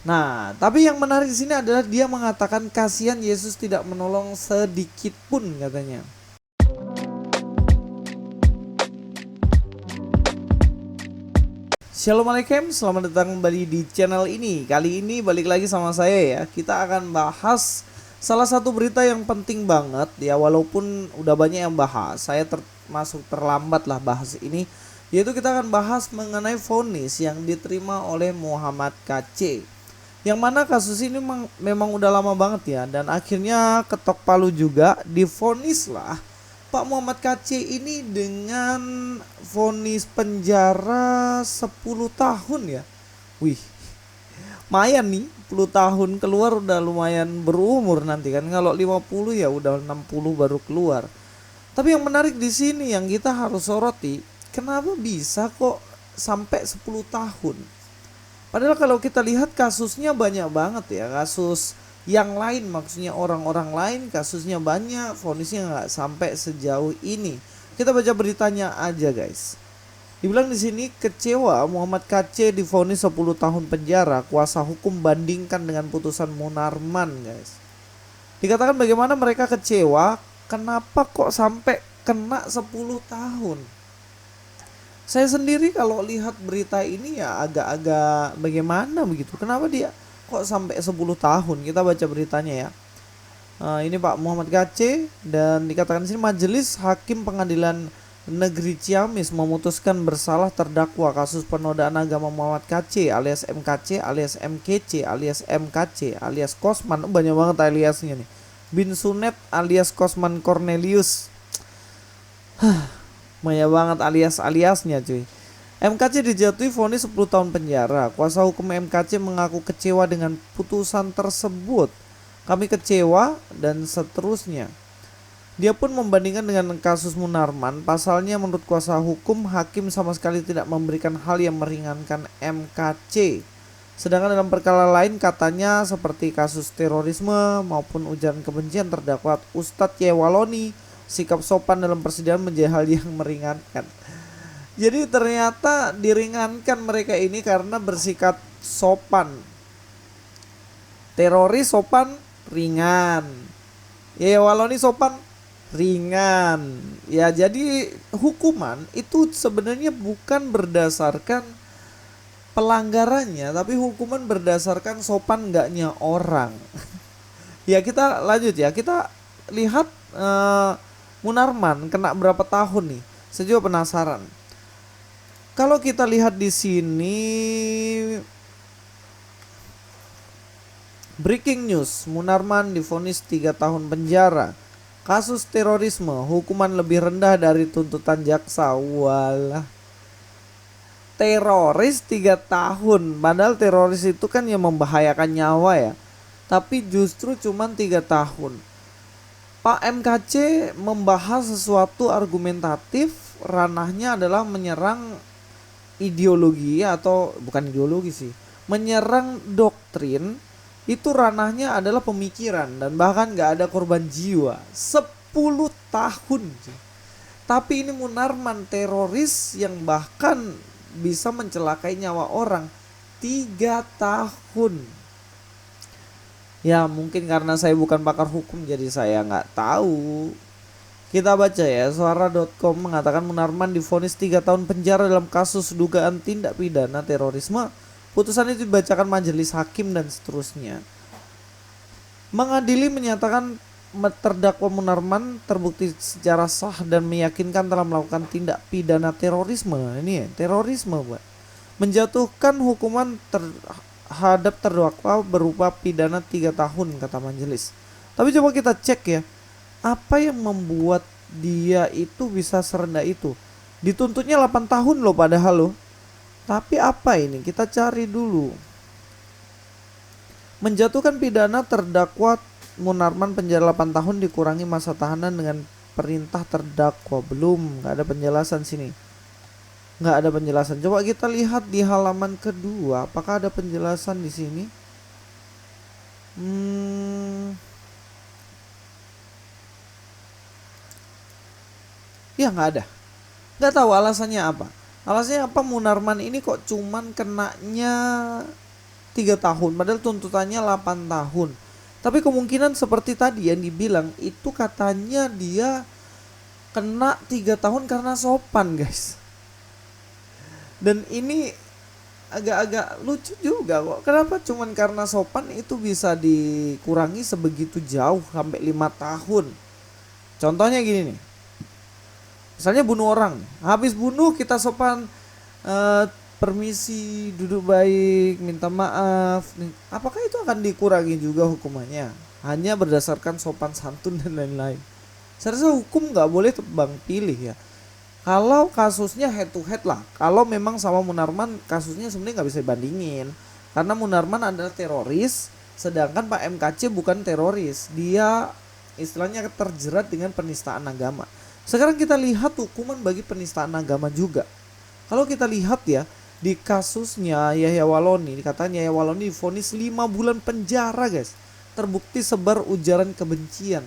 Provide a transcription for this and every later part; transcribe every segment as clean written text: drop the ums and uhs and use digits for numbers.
Nah, tapi yang menarik di sini adalah dia mengatakan kasihan Yesus tidak menolong sedikit pun katanya. Assalamualaikum, selamat datang kembali di channel ini. Kali ini balik lagi sama saya ya. Kita akan bahas salah satu berita yang penting banget ya, walaupun udah banyak yang bahas. Saya termasuk terlambat lah bahas ini. Yaitu kita akan bahas mengenai vonis yang diterima oleh Muhammad KC. Yang mana kasus ini memang udah lama banget ya, dan akhirnya ketok palu juga, divonis lah Pak Muhammad KC ini dengan vonis penjara 10 tahun ya. Wih, lumayan nih, 10 tahun keluar udah lumayan berumur nanti kan. Kalau 50 ya udah 60 baru keluar. Tapi yang menarik di sini yang kita harus soroti, kenapa bisa kok sampai 10 tahun? Padahal kalau kita lihat kasusnya banyak banget ya, kasus yang lain, maksudnya orang-orang lain kasusnya banyak, vonisnya nggak sampai sejauh ini. Kita baca beritanya aja guys. Dibilang di sini kecewa Muhammad KC divonis 10 tahun penjara, kuasa hukum bandingkan dengan putusan Munarman guys. Dikatakan bagaimana mereka kecewa, kenapa kok sampai kena 10 tahun. Saya sendiri kalau lihat berita ini ya agak-agak bagaimana begitu. Kenapa dia kok sampai 10 tahun? Kita baca beritanya ya. Ini Pak Muhammad KC, dan dikatakan di sini Majelis Hakim Pengadilan Negeri Ciamis memutuskan bersalah terdakwa kasus penodaan agama Muhammad KC alias MKC alias MKC alias MKC alias Kosman. Banyak banget aliasnya nih. Bin Sunet alias Kosman Cornelius. Banyak banget alias-aliasnya cuy. MKC dijatuhi vonis 10 tahun penjara. Kuasa hukum MKC mengaku kecewa dengan putusan tersebut. Kami kecewa dan seterusnya. Dia pun membandingkan dengan kasus Munarman. Pasalnya menurut kuasa hukum, hakim sama sekali tidak memberikan hal yang meringankan MKC. Sedangkan dalam perkara lain katanya seperti kasus terorisme maupun ujaran kebencian terdakwa Ustadz Yewaloni, sikap sopan dalam persidangan menjadi hal yang meringankan. Jadi ternyata diringankan mereka ini karena bersikap sopan. Teroris sopan, ringan. Yewaloni sopan, ringan. Ya, jadi hukuman itu sebenarnya bukan berdasarkan pelanggarannya, tapi hukuman berdasarkan sopan enggaknya orang. Ya, kita lanjut ya. Kita lihat Munarman kena berapa tahun nih? Saya juga penasaran. Kalau kita lihat di sini, breaking news, Munarman divonis 3 tahun penjara. Kasus terorisme, hukuman lebih rendah dari tuntutan jaksa. Walah. Teroris 3 tahun. Padahal teroris itu kan yang membahayakan nyawa ya. Tapi justru cuma 3 tahun. Pak MKC membahas sesuatu argumentatif, ranahnya adalah menyerang ideologi, atau bukan ideologi sih, menyerang doktrin. Itu ranahnya adalah pemikiran, dan bahkan gak ada korban jiwa 10 tahun. Tapi ini Munarman, teroris yang bahkan bisa mencelakai nyawa orang, 3 tahun. Ya mungkin karena saya bukan pakar hukum jadi saya nggak tahu. Kita baca ya, suara.com mengatakan Munarman divonis 3 tahun penjara dalam kasus dugaan tindak pidana terorisme. Putusan itu dibacakan majelis hakim dan seterusnya. Mengadili menyatakan terdakwa Munarman terbukti secara sah dan meyakinkan telah melakukan tindak pidana terorisme. Ini ya, terorisme Pak. Menjatuhkan hukuman terhadap terdakwa berupa pidana 3 tahun kata majelis. Tapi coba kita cek ya, apa yang membuat dia itu bisa serendah itu? Dituntutnya 8 tahun loh padahal loh. Tapi apa ini? Kita cari dulu. Menjatuhkan pidana terdakwa Munarman penjara 8 tahun dikurangi masa tahanan dengan perintah terdakwa. Belum, nggak ada penjelasan sini. Nggak ada penjelasan. Coba kita lihat di halaman kedua, apakah ada penjelasan di sini? Ya nggak ada. Nggak tahu alasannya apa. Alasannya apa Munarman ini kok cuman kenanya 3 tahun padahal tuntutannya 8 tahun. Tapi kemungkinan seperti tadi yang dibilang itu katanya dia kena 3 tahun karena sopan guys. Dan ini agak-agak lucu juga kok. Kenapa cuman karena sopan itu bisa dikurangi sebegitu jauh sampai 5 tahun. Contohnya gini nih. Misalnya bunuh orang. Habis bunuh kita sopan, eh, permisi, duduk baik, minta maaf. Apakah itu akan dikurangi juga hukumannya? Hanya berdasarkan sopan santun dan lain-lain. Saya rasa hukum nggak boleh tebang pilih ya. Kalau kasusnya head to head lah. Kalau memang sama Munarman kasusnya sebenarnya nggak bisa dibandingin. Karena Munarman adalah teroris, sedangkan Pak MKC bukan teroris. Dia istilahnya terjerat dengan penistaan agama. Sekarang kita lihat hukuman bagi penistaan agama juga. Kalau kita lihat ya, di kasusnya Yahya Waloni, dikatakan Yahya Waloni divonis 5 bulan penjara guys. Terbukti sebar ujaran kebencian.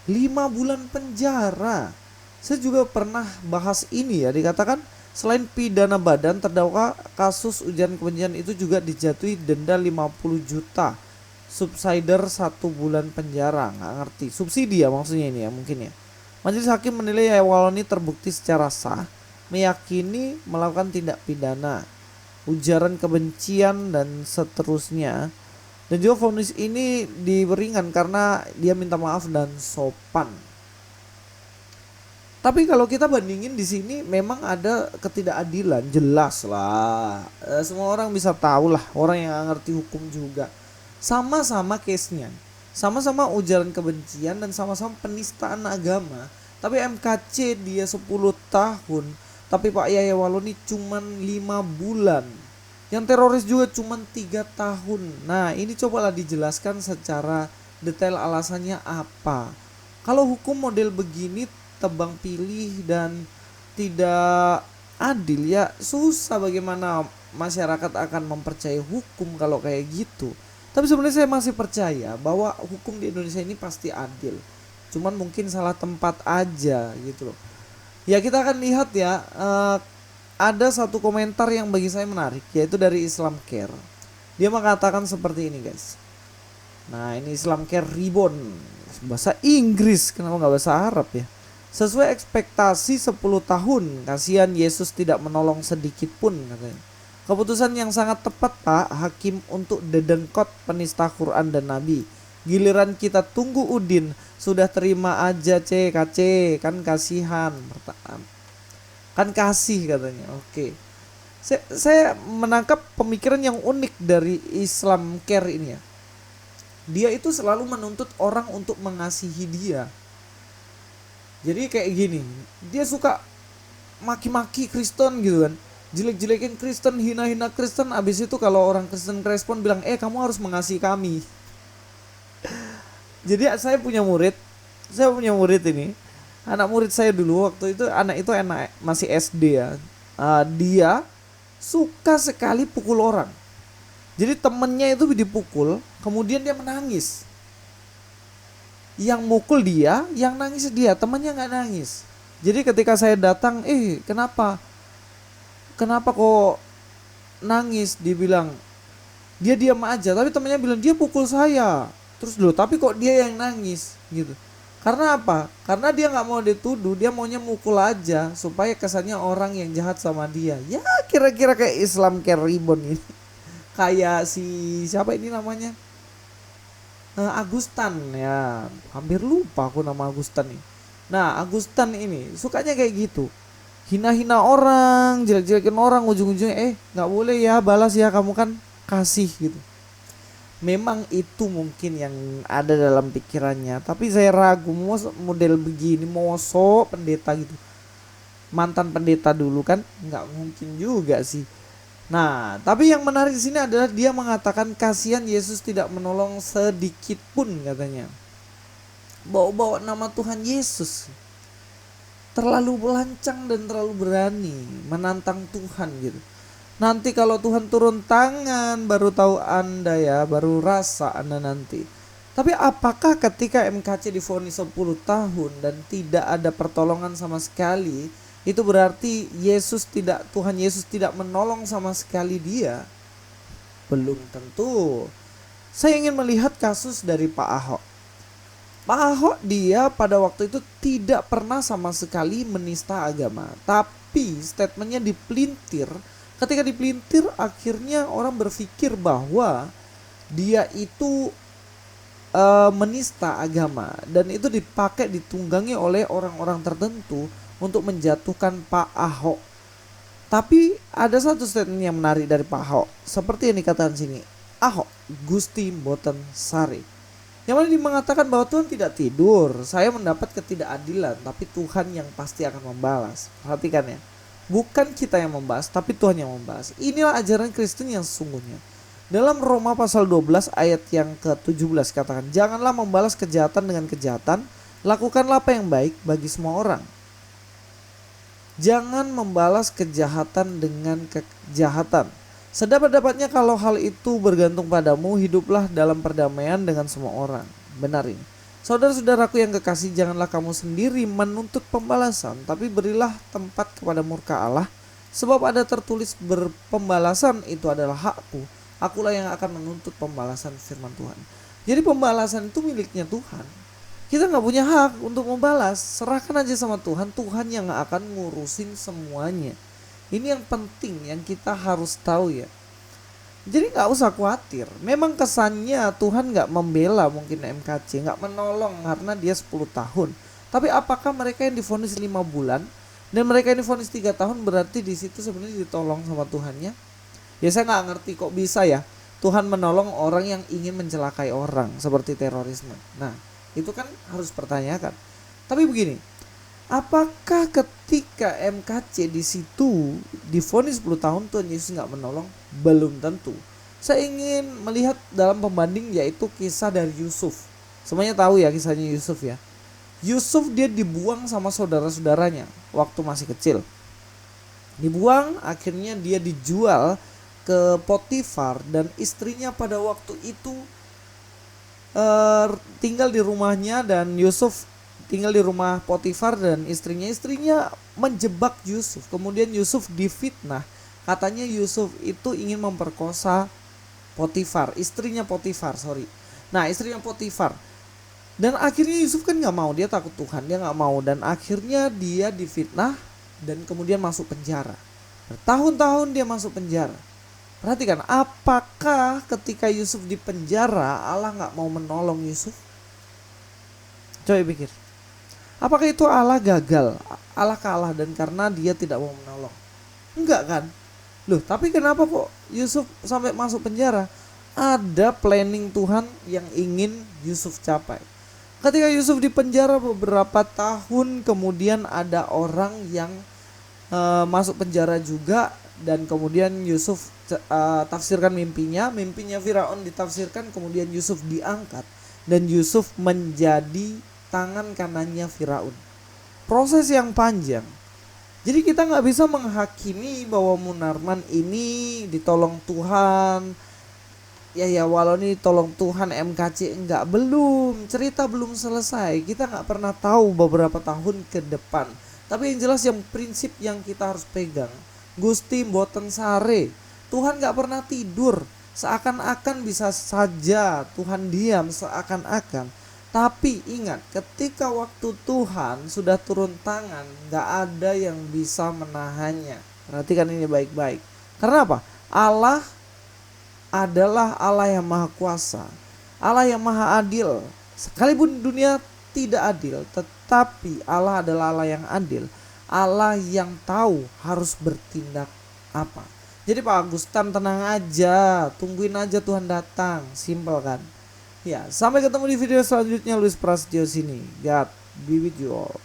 5 bulan penjara. Saya juga pernah bahas ini ya, dikatakan selain pidana badan, terdakwa kasus ujaran kebencian itu juga dijatuhi denda 50 juta. Subsidiar 1 bulan penjara, nggak ngerti. Subsidi ya maksudnya ini ya mungkin ya. Majelis hakim menilai Yahya Waloni terbukti secara sah meyakini melakukan tindak pidana ujaran kebencian dan seterusnya. Dan juga vonis ini diberikan karena dia minta maaf dan sopan. Tapi kalau kita bandingin di sini memang ada ketidakadilan, jelas lah. Semua orang bisa tahu lah, orang yang gak ngerti hukum juga. Sama-sama case-nya, sama-sama ujaran kebencian dan sama-sama penistaan agama. Tapi MKC dia 10 tahun, tapi Pak Yahya Waloni cuman 5 bulan. Yang teroris juga cuman 3 tahun. Nah, ini cobalah dijelaskan secara detail alasannya apa. Kalau hukum model begini tebang pilih dan tidak adil ya, susah bagaimana masyarakat akan mempercayai hukum kalau kayak gitu. Tapi sebenarnya saya masih percaya bahwa hukum di Indonesia ini pasti adil. Cuman mungkin salah tempat aja gitu loh. Ya kita akan lihat ya, ada satu komentar yang bagi saya menarik, yaitu dari Islam Care. Dia mengatakan seperti ini guys. Nah ini Islam Care Reborn, bahasa Inggris, kenapa gak bahasa Arab ya. Sesuai ekspektasi 10 tahun, kasihan Yesus tidak menolong sedikit pun katanya. Keputusan yang sangat tepat Pak Hakim untuk dedengkot penista Quran dan Nabi. Giliran kita tunggu Udin, sudah terima aja KC, kan kasihan. Kan kasih katanya. Oke. Saya menangkap pemikiran yang unik dari Islam Care ini ya. Dia itu selalu menuntut orang untuk mengasihi dia. Jadi kayak gini, dia suka maki-maki Kristen gitu kan, jelek-jelekin Kristen, hina-hina Kristen. Abis itu kalau orang Kristen respon bilang, kamu harus mengasihi kami. Jadi saya punya murid ini, anak murid saya dulu waktu itu, anak masih SD ya. Dia suka sekali pukul orang. Jadi temennya itu dipukul, kemudian dia menangis. Yang mukul dia, yang nangis dia, temannya nggak nangis. Jadi ketika saya datang, kenapa kok nangis? Dia bilang, dia diam aja, tapi temannya bilang dia pukul saya. Terus dulu, tapi kok dia yang nangis gitu? Karena apa? Karena dia nggak mau dituduh, dia maunya mukul aja supaya kesannya orang yang jahat sama dia. Ya kira-kira kayak Islam Care Reborn ini, kayak si siapa ini namanya? Agustan ya, hampir lupa aku nama Agustan nih. Nah Agustan ini sukanya kayak gitu, hina-hina orang, jelek-jelekin orang, ujung-ujungnya nggak boleh ya, balas ya, kamu kan kasih gitu. Memang itu mungkin yang ada dalam pikirannya, tapi saya ragu model begini, mosok pendeta gitu, mantan pendeta dulu kan, nggak mungkin juga sih. Nah, tapi yang menarik di sini adalah dia mengatakan kasihan Yesus tidak menolong sedikit pun katanya. Bawa-bawa nama Tuhan Yesus. Terlalu lancang dan terlalu berani menantang Tuhan gitu. Nanti kalau Tuhan turun tangan baru tahu Anda ya, baru rasa Anda nanti. Tapi apakah ketika MKC divonis 10 tahun dan tidak ada pertolongan sama sekali, itu berarti Tuhan Yesus tidak menolong sama sekali dia? Belum tentu. Saya ingin melihat kasus dari Pak Ahok. Pak Ahok dia pada waktu itu tidak pernah sama sekali menista agama. Tapi statementnya dipelintir. Ketika dipelintir akhirnya orang berpikir bahwa dia itu menista agama. Dan itu dipakai ditunggangi oleh orang-orang tertentu untuk menjatuhkan Pak Ahok. Tapi ada satu statement yang menarik dari Pak Ahok. Seperti yang dikatakan sini. Ahok Gusti Mboten Sari. Yang mana mengatakan bahwa Tuhan tidak tidur. Saya mendapat ketidakadilan, tapi Tuhan yang pasti akan membalas. Perhatikan ya. Bukan kita yang membahas, tapi Tuhan yang membahas. Inilah ajaran Kristen yang sesungguhnya. Dalam Roma pasal 12 ayat yang ke-17 katakan, janganlah membalas kejahatan dengan kejahatan, lakukanlah apa yang baik bagi semua orang. Jangan membalas kejahatan dengan kejahatan. Sedapat-dapatnya kalau hal itu bergantung padamu, hiduplah dalam perdamaian dengan semua orang. Benar ini. Saudara-saudaraku yang kekasih, janganlah kamu sendiri menuntut pembalasan, tapi berilah tempat kepada murka Allah. Sebab ada tertulis, berpembalasan itu adalah hakku. Akulah yang akan menuntut pembalasan, firman Tuhan. Jadi pembalasan itu miliknya Tuhan. Kita gak punya hak untuk membalas. Serahkan aja sama Tuhan. Tuhan yang akan ngurusin semuanya. Ini yang penting yang kita harus tahu ya. Jadi gak usah khawatir. Memang kesannya Tuhan gak membela mungkin MKC, gak menolong karena dia 10 tahun. Tapi apakah mereka yang divonis 5 bulan dan mereka yang divonis 3 tahun berarti di situ sebenarnya ditolong sama Tuhannya? Ya saya gak ngerti kok bisa ya Tuhan menolong orang yang ingin mencelakai orang seperti terorisme. Nah itu kan harus pertanyakan. Tapi begini, apakah ketika MKC di situ divonis 10 tahun Tuhan Yesus nggak menolong? Belum tentu. Saya ingin melihat dalam pembanding yaitu kisah dari Yusuf. Semuanya tahu ya kisahnya Yusuf ya. Yusuf dia dibuang sama saudara-saudaranya waktu masih kecil. Dibuang, akhirnya dia dijual ke Potifar dan istrinya pada waktu itu tinggal di rumahnya, dan Yusuf tinggal di rumah Potifar dan istrinya menjebak Yusuf. Kemudian Yusuf difitnah. Katanya Yusuf itu ingin memperkosa Potifar, istrinya Potifar. Nah, istrinya Potifar. Dan akhirnya Yusuf kan nggak mau, dia takut Tuhan, dia nggak mau, dan akhirnya dia difitnah dan kemudian masuk penjara. Bertahun-tahun dia masuk penjara. Perhatikan, apakah ketika Yusuf di penjara Allah nggak mau menolong Yusuf? Coba pikir. Apakah itu Allah gagal? Allah kalah dan karena dia tidak mau menolong? Enggak kan? Loh, tapi kenapa kok Yusuf sampai masuk penjara? Ada planning Tuhan yang ingin Yusuf capai. Ketika Yusuf di penjara beberapa tahun, kemudian ada orang yang masuk penjara juga, dan kemudian Yusuf tafsirkan mimpinya Firaun ditafsirkan, kemudian Yusuf diangkat dan Yusuf menjadi tangan kanannya Firaun. Proses yang panjang. Jadi kita nggak bisa menghakimi bahwa Munarman ini ditolong Tuhan. Ya walau ini tolong Tuhan MKC enggak, belum, cerita belum selesai. Kita nggak pernah tahu beberapa tahun ke depan. Tapi yang jelas yang prinsip yang kita harus pegang, Gusti Mboten Sare, Tuhan gak pernah tidur. Seakan-akan bisa saja Tuhan diam, seakan-akan. Tapi ingat, ketika waktu Tuhan sudah turun tangan, gak ada yang bisa menahannya. Perhatikan ini baik-baik. Karena apa? Allah adalah Allah yang maha kuasa, Allah yang maha adil. Sekalipun dunia tidak adil, tetapi Allah adalah Allah yang adil. Allah yang tahu harus bertindak apa. Jadi Pak Agustan tenang aja, tungguin aja Tuhan datang. Simple kan? Ya, sampai ketemu di video selanjutnya. Luis Prasetyo sini. God be with you all.